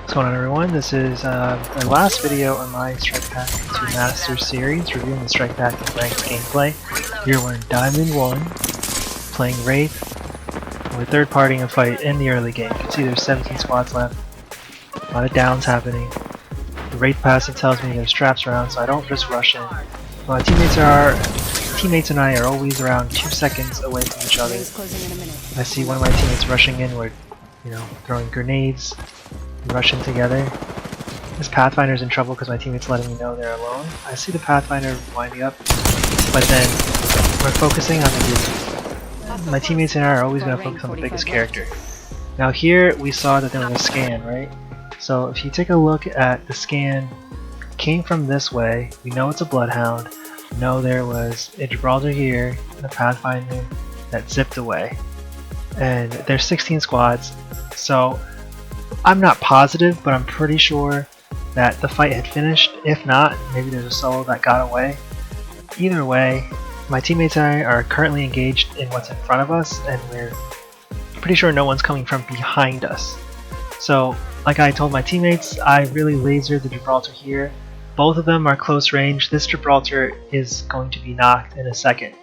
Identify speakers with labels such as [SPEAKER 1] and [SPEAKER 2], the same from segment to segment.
[SPEAKER 1] What's going on, everyone? This is the last video on my strikepack to master series, reviewing the strikepack and ranked gameplay. Here we're in Diamond 1, playing Wraith. We're third partying a fight in the early game. You can see there's 17 squads left. A lot of downs happening. The Wraith passive tells me there's traps around, so I don't just rush in. My teammates and I are always around 2 seconds away from each other. I see one of my teammates rushing in, we're throwing grenades. We rush in together. This Pathfinder's in trouble because my teammate's letting me know they're alone. I see the Pathfinder winding up, but then we're focusing on the my teammates and I are always going to focus on the biggest character. Now here we saw that there was a scan, right? So if you take a look at the scan, came from this way. We know it's a Bloodhound. We know there was a Gibraltar here and a Pathfinder that zipped away. And there's 16 squads, so I'm not positive, but I'm pretty sure that the fight had finished. If not, maybe there's a solo that got away. Either way, my teammates and I are currently engaged in what's in front of us, and we're pretty sure no one's coming from behind us. So, like I told my teammates, I really lasered the Gibraltar here. Both of them are close range. This Gibraltar is going to be knocked in a second.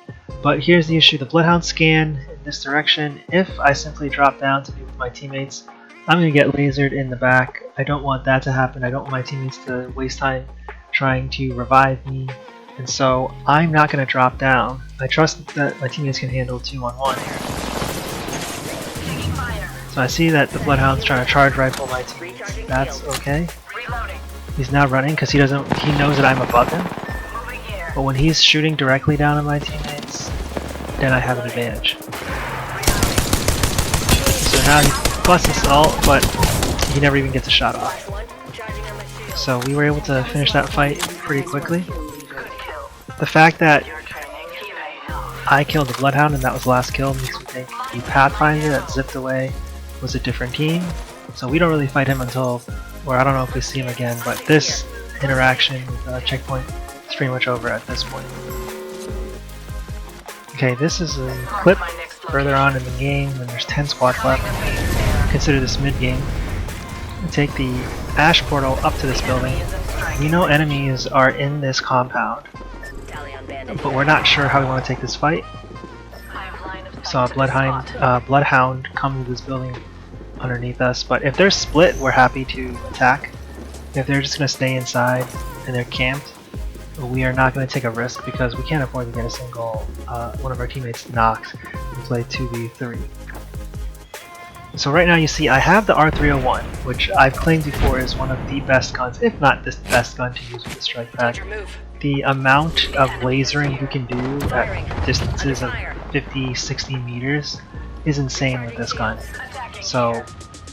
[SPEAKER 1] But here's the issue, the Bloodhound scan in this direction. If I simply drop down to be with my teammates, I'm going to get lasered in the back. I don't want that to happen. I don't want my teammates to waste time trying to revive me. And so I'm not going to drop down. I trust that my teammates can handle 2-on-1 here. So I see that the Bloodhound's trying to charge rifle my teammates. That's okay. He's now running because he knows that I'm above him. But when he's shooting directly down at my teammates, then I have an advantage. So now he busts his ult, but he never even gets a shot off. So we were able to finish that fight pretty quickly. The fact that I killed the Bloodhound and that was the last kill makes me think the Pathfinder that zipped away was a different team. So we don't really fight him until, or I don't know if we see him again, but this interaction with Checkpoint is pretty much over at this point. Okay, this is a clip further on in the game when there's 10 squads left. Consider this mid-game. We take the Ash portal up to this building. We know enemies are in this compound, but we're not sure how we want to take this fight. We saw a Bloodhound come to this building underneath us, but if they're split, we're happy to attack. If they're just going to stay inside and they're camped, we are not going to take a risk because we can't afford to get a single one of our teammates knocked and play 2v3. So right now you see I have the R301, which I've claimed before is one of the best guns, if not the best gun to use with the strike pack. The amount of lasering you can do at distances of 50-60 meters is insane with this gun. So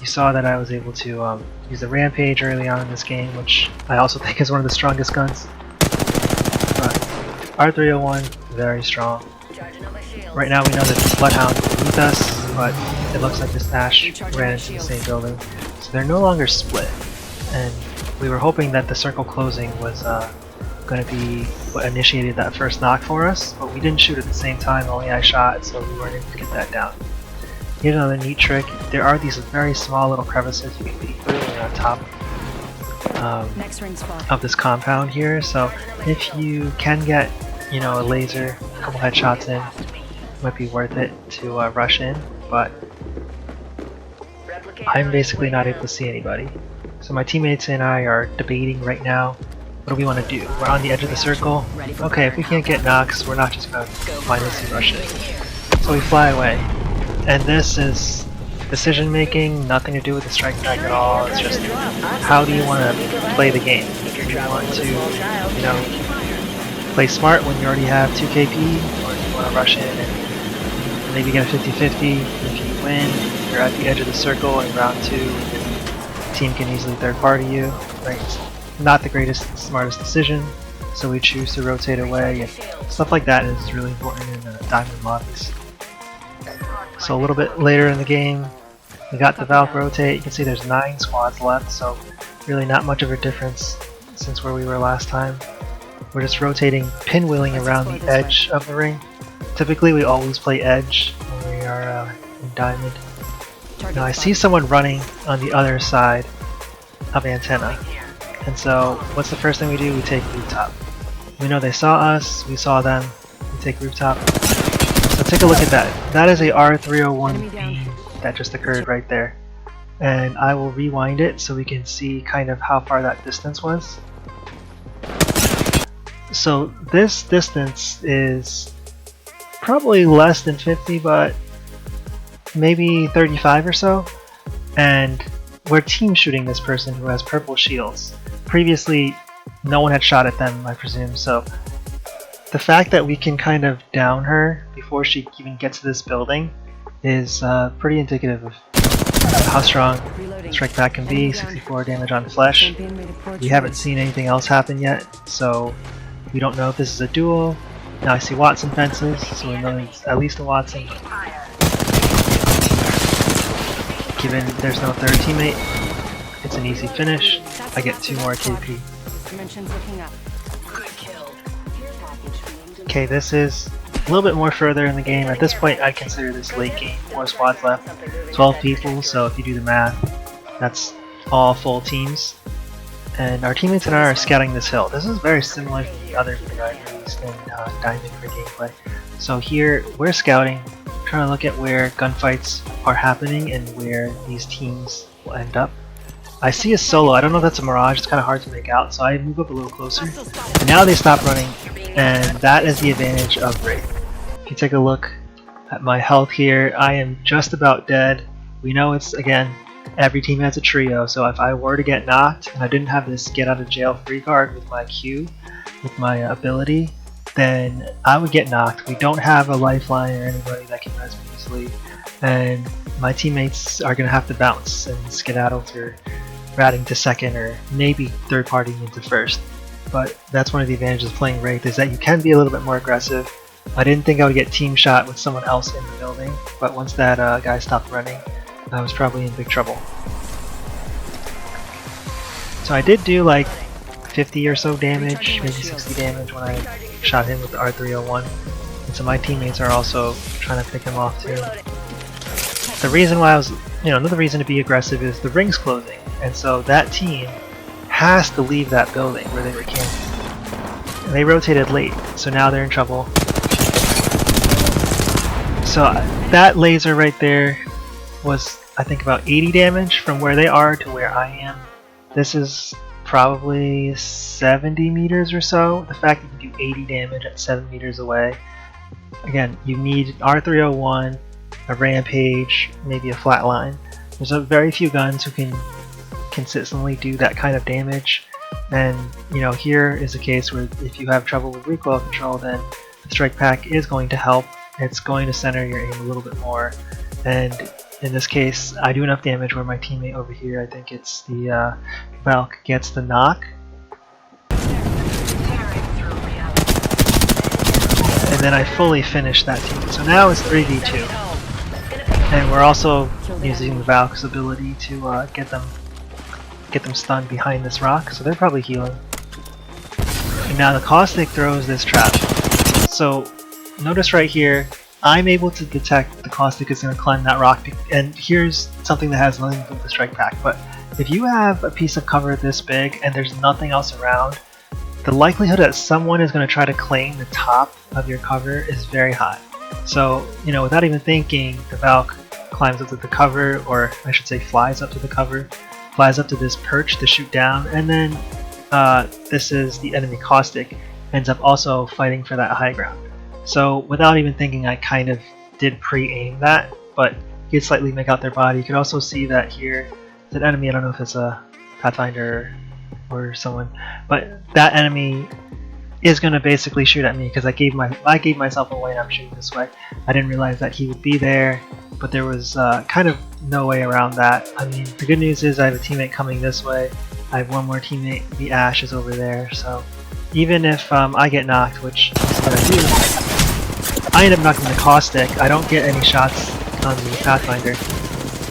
[SPEAKER 1] you saw that I was able to use the Rampage early on in this game, which I also think is one of the strongest guns. But R301, very strong. Right now we know that this Bloodhound is beneath us, but it looks like this Ash ran into the same building. So they're no longer split. And we were hoping that the circle closing was going to be what initiated that first knock for us, but we didn't shoot at the same time, only I shot, so we weren't able to get that down. Here's another neat trick. There are these very small little crevices you can be literally on top of this compound here, so if you can get a laser, a couple headshots in, it might be worth it to rush in, but I'm basically not able to see anybody. So my teammates and I are debating right now, what do we want to do? We're on the edge of the circle. Okay, if we can't get knocks, we're not just going to mindlessly rush in. So we fly away. And this is decision making, nothing to do with the strike pack at all. It's just how do you want to play the game? Do you want to, play smart when you already have 2 KP, or do you want to rush in and maybe get a 50-50? If you win, you're at the edge of the circle in round 2. The team can easily third party you. Right? It's not the greatest, smartest decision, so we choose to rotate away, and stuff like that is really important in diamond lobbies. So a little bit later in the game, we got the Valk rotate. You can see there's 9 squads left, so really not much of a difference since where we were last time. We're just rotating, pinwheeling around the edge of the ring. Typically we always play edge when we are in diamond. Now I see someone running on the other side. of antenna. And so what's the first thing we do? We take rooftop. We know they saw us, we saw them, we take rooftop. So take a look at that. That is a R301 beam that just occurred right there. And I will rewind it so we can see kind of how far that distance was. So this distance is probably less than 50, but maybe 35 or so. And we're team shooting this person who has purple shields. Previously, no one had shot at them, I presume, so the fact that we can kind of down her before she even gets to this building is pretty indicative of how strong strikepack can be. 64 damage on flesh. We haven't seen anything else happen yet, so we don't know if this is a duel. Now I see Watson fences, so we know it's at least a Watson. Given there's no third teammate, it's an easy finish. I get 2 more KP. Okay, this is a little bit more further in the game. At this point, I consider this late game. 4 squads left, 12 people, so if you do the math, that's all full teams. And our teammates and I are scouting this hill. This is very similar to the other video I released in Diamond for gameplay. So here, we're scouting, trying to look at where gunfights are happening and where these teams will end up. I see a solo. I don't know if that's a mirage. It's kind of hard to make out, so I move up a little closer. And now they stop running, and that is the advantage of Wraith. If you take a look at my health here, I am just about dead. We know it's, again, every team has a trio, so if I were to get knocked and I didn't have this get out of jail free card with my Q, with my ability, then I would get knocked. We don't have a lifeline or anybody that can res me easily, and my teammates are going to have to bounce and skedaddle through ratting to second or maybe third party into first. But that's one of the advantages of playing Wraith, is that you can be a little bit more aggressive. I didn't think I would get team shot with someone else in the building, but once that guy stopped running, I was probably in big trouble. So I did do like 50 or so damage, maybe 60 damage when I shot him with the R301. And so my teammates are also trying to pick him off too. The reason why I was, another reason to be aggressive is the ring's closing. And so that team has to leave that building where they were camping. And they rotated late, so now they're in trouble. So that laser right there was, I think, about 80 damage from where they are to where I am. This is probably 70 meters or so. The fact that you do 80 damage at 7 meters away. Again, you need R301, a rampage, maybe a flatline. There's a very few guns who can consistently do that kind of damage. And here is a case where if you have trouble with recoil control, then the strike pack is going to help. It's going to center your aim a little bit more. And in this case, I do enough damage where my teammate over here, I think it's the Valk, gets the knock. And then I fully finish that team. So now it's 3v2. And we're also using the Valk's ability to get them stunned behind this rock, so they're probably healing. And now the caustic throws this trap. So notice right here, I'm able to detect the caustic is going to climb that rock, and here's something that has nothing to do with the strike pack, but if you have a piece of cover this big and there's nothing else around, the likelihood that someone is going to try to claim the top of your cover is very high. So, without even thinking, the Valk climbs up to the cover, or I should say flies up to the cover, flies up to this perch to shoot down, and then this is the enemy caustic, ends up also fighting for that high ground. So without even thinking, I kind of did pre-aim that, but you could slightly make out their body. You could also see that here, it's an enemy, I don't know if it's a Pathfinder or someone, but that enemy is going to basically shoot at me because I gave myself away and I'm shooting this way. I didn't realize that he would be there, but there was kind of no way around that. I mean, the good news is I have a teammate coming this way. I have one more teammate, the Ash is over there, so even if I get knocked, which is what I do, I end up knocking the caustic. I don't get any shots on the Pathfinder,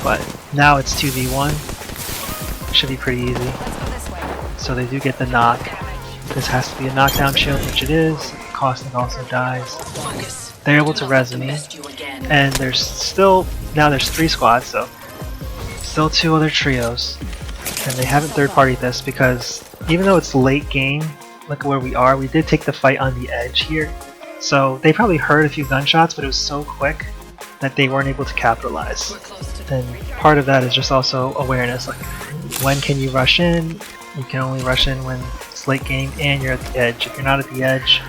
[SPEAKER 1] but now it's 2v1. Should be pretty easy. So they do get the knock. This has to be a knockdown shield, which it is. Caustic also dies. They're able to res me, and there's still, now there's 3 squads, so still 2 other trios. and they haven't third-partied this because even though it's late game, look where we are, we did take the fight on the edge here. So they probably heard a few gunshots, but it was so quick that they weren't able to capitalize. And part of that is just also awareness, like when can you rush in? You can only rush in when it's late game and you're at the edge. If you're not at the edge,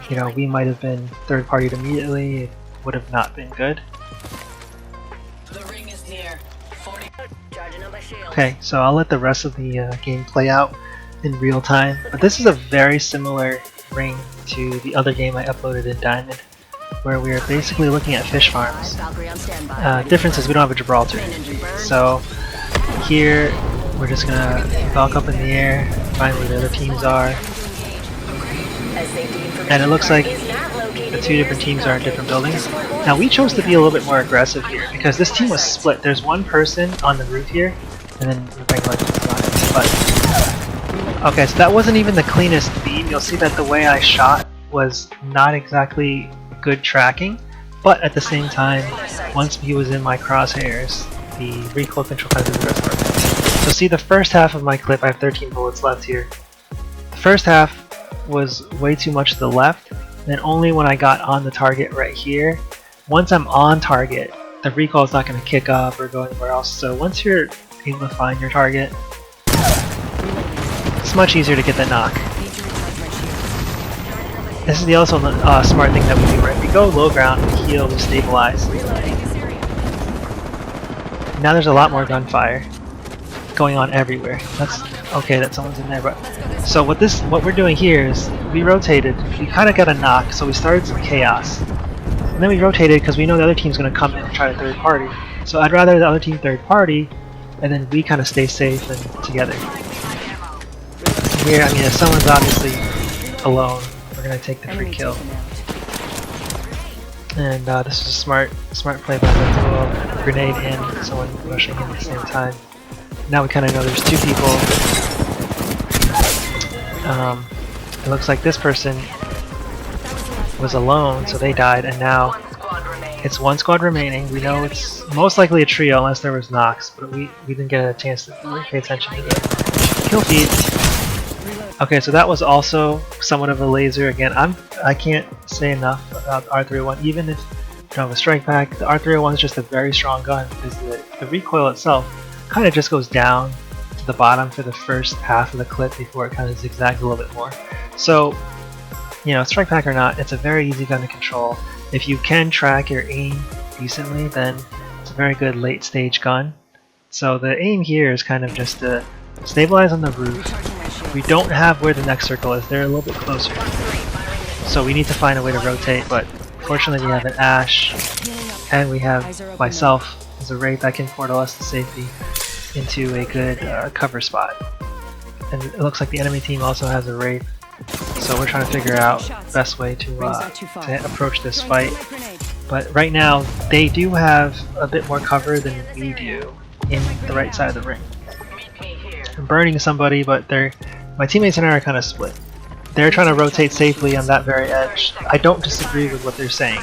[SPEAKER 1] you know, we might have been third-partied immediately. It would have not been good. Okay, so I'll let the rest of the game play out in real time, but this is a very similar ring to the other game I uploaded in Diamond, where we are basically looking at fish farms. Difference is we don't have a Gibraltar, so here we're just gonna balk up in the air, find where the other teams are, and it looks like the two different teams are in different buildings. Now we chose to be a little bit more aggressive here because this team was split. There's one person on the roof here, and then the bank light is on it. But okay, so that wasn't even the cleanest beam. You'll see that the way I shot was not exactly good tracking, but at the same time, once he was in my crosshairs, the recoil control kind of did the rest of it. So see the first half of my clip, I have 13 bullets left here. The first half was way too much to the left, and only when I got on the target right here. Once I'm on target, the recoil is not going to kick up or go anywhere else. So once you're able to find your target, it's much easier to get that knock. This is the also smart thing that we do, right? We go low ground, we heal, we stabilize. Now there's a lot more gunfire going on everywhere. That's okay that someone's in there, but so what we're doing here is we rotated. We kind of got a knock, so we started some chaos, and then we rotated because we know the other team's going to come in and try to third party. So I'd rather the other team third party, and then we kind of stay safe and together. Here, I mean, if someone's obviously alone, we're going to take the free kill. And this is a smart play by them to go grenade in, someone rushing in at the same time. Now we kind of know there's two people. It looks like this person was alone, so they died, and now it's one squad remaining. We know it's most likely a trio unless there was knocks, but we didn't get a chance to really pay attention to the kill feeds. Okay, so that was also somewhat of a laser. Again, I can't say enough about the R301. Even if you don't have a strike pack, the R301 is just a very strong gun because the recoil itself kind of just goes down to the bottom for the first half of the clip before it kind of zigzags a little bit more. So, you know, strike pack or not, it's a very easy gun to control. If you can track your aim decently, then it's a very good late stage gun. So the aim here is kind of just to stabilize on the roof. We don't have where the next circle is, they're a little bit closer. So we need to find a way to rotate, but fortunately we have an Ash, and we have myself as a Wraith that can portal us to safety into a good cover spot. And it looks like the enemy team also has a Wraith, so we're trying to figure out the best way to approach this fight. But right now, they do have a bit more cover than we do in the right side of the ring. I'm burning somebody, but my teammates and I are kind of split. They're trying to rotate safely on that very edge. I don't disagree with what they're saying,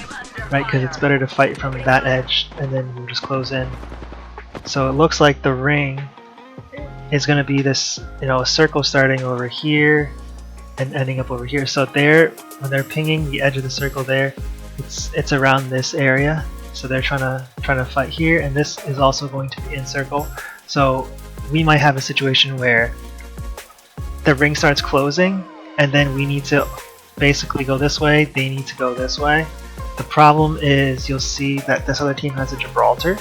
[SPEAKER 1] right? Because it's better to fight from that edge and then we'll just close in. So it looks like the ring is going to be this, you know, a circle starting over here and ending up over here. So when they're pinging the edge of the circle there, it's around this area. So they're trying to fight here, and this is also going to be in circle. So we might have a situation where the ring starts closing, and then we need to basically go this way, they need to go this way. The problem is you'll see that this other team has a Gibraltar.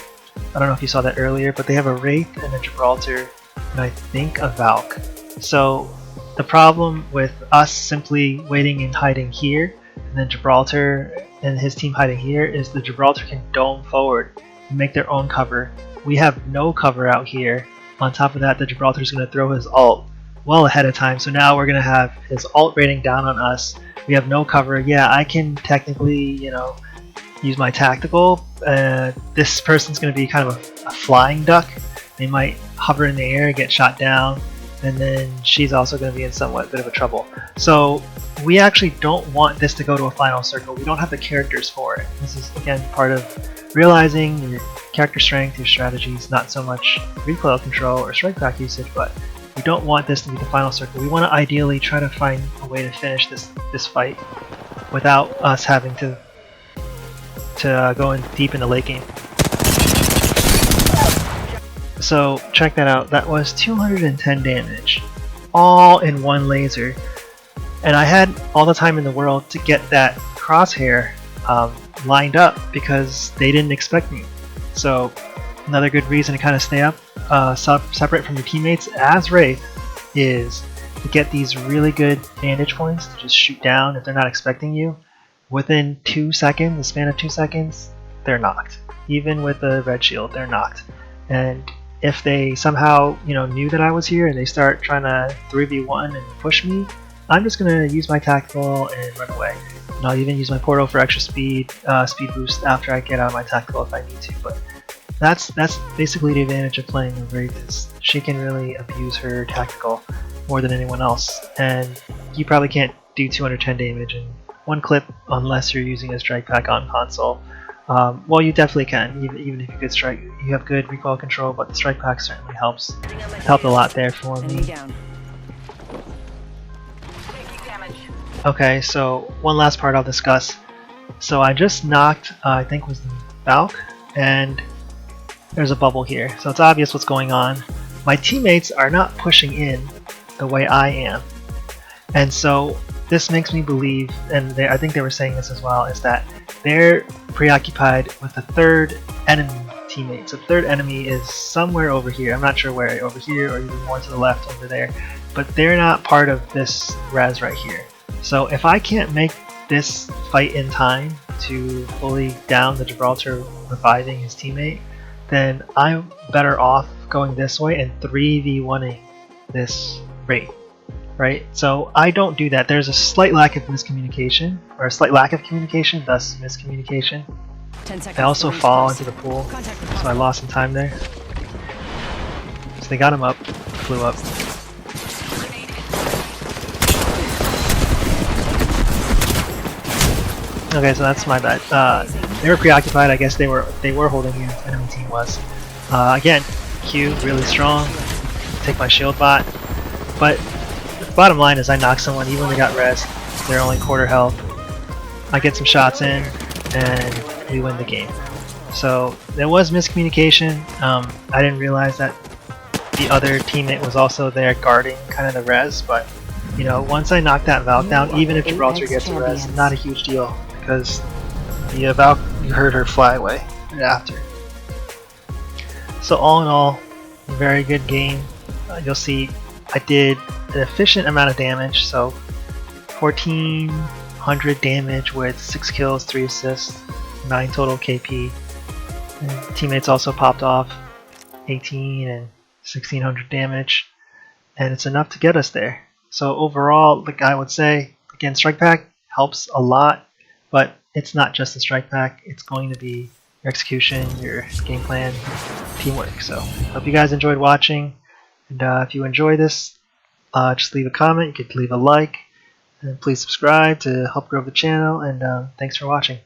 [SPEAKER 1] I don't know if you saw that earlier, but they have a Wraith and a Gibraltar, and I think a Valk. So the problem with us simply waiting and hiding here, and then Gibraltar and his team hiding here, is the Gibraltar can dome forward and make their own cover. We have no cover out here. On top of that, the Gibraltar is going to throw his ult well ahead of time, so now we're going to have his ult rating down on us. We have no cover. Yeah, I can technically, you know, use my tactical. This person's going to be kind of a flying duck. They might hover in the air, get shot down, and then she's also going to be in somewhat bit of a trouble. So we actually don't want this to go to a final circle. We don't have the characters for it. This is again part of realizing character strength, your strategies, not so much recoil control or strike back usage, but we don't want this to be the final circle. We want to ideally try to find a way to finish this fight without us having to go in deep in the late game. So check that out. That was 210 damage, all in one laser, and I had all the time in the world to get that crosshair lined up because they didn't expect me. So another good reason to kind of stay up, separate from your teammates as Wraith, is to get these really good vantage points to just shoot down if they're not expecting you. Within 2 seconds, the span of 2 seconds, they're knocked. Even with a red shield, they're knocked. And if they somehow, knew that I was here and they start trying to 3v1 and push me, I'm just gonna use my tactical and run away. And I'll even use my portal for extra speed boost after I get out of my tactical if I need to. But that's basically the advantage of playing a Wraith, is she can really abuse her tactical more than anyone else. And you probably can't do 210 damage in one clip unless you're using a strike pack on console. Well, you definitely can, even if you have good recoil control, but the strike pack certainly helps. It helped a lot there for me. Okay, so one last part I'll discuss. So I just knocked, I think it was the Valk, and there's a bubble here. So it's obvious what's going on. My teammates are not pushing in the way I am. And so this makes me believe, and I think they were saying this as well, is that they're preoccupied with a third enemy teammate. So the third enemy is somewhere over here. I'm not sure where, over here or even more to the left over there. But they're not part of this res right here. So if I can't make this fight in time to fully down the Gibraltar reviving his teammate, then I'm better off going this way and 3v1ing this Wraith, right? So I don't do that. There's a slight lack of miscommunication, or a slight lack of communication, thus miscommunication. I also fall into the pool, so I lost some time there. So they got him up, flew up. Okay, so that's my bad. They were preoccupied. I guess they were holding you. The enemy team was. Again, Q really strong. Take my shield bot. But the bottom line is I knock someone even when they got res. They're only quarter health. I get some shots in, and we win the game. So there was miscommunication. I didn't realize that the other teammate was also there guarding kind of the res. But once I knock that Valk down, even if Gibraltar gets a res, not a huge deal. Because the Valk, you heard her fly away right after. So all in all, very good game. You'll see I did an efficient amount of damage, so 1400 damage with 6 kills, 3 assists, 9 total KP. And teammates also popped off 18 and 1600 damage, and it's enough to get us there. So overall, like I would say, again, strike pack helps a lot. But it's not just the strike pack, it's going to be your execution, your game plan, teamwork. So hope you guys enjoyed watching, and if you enjoy this, just leave a comment, you could leave a like, and please subscribe to help grow the channel, and thanks for watching.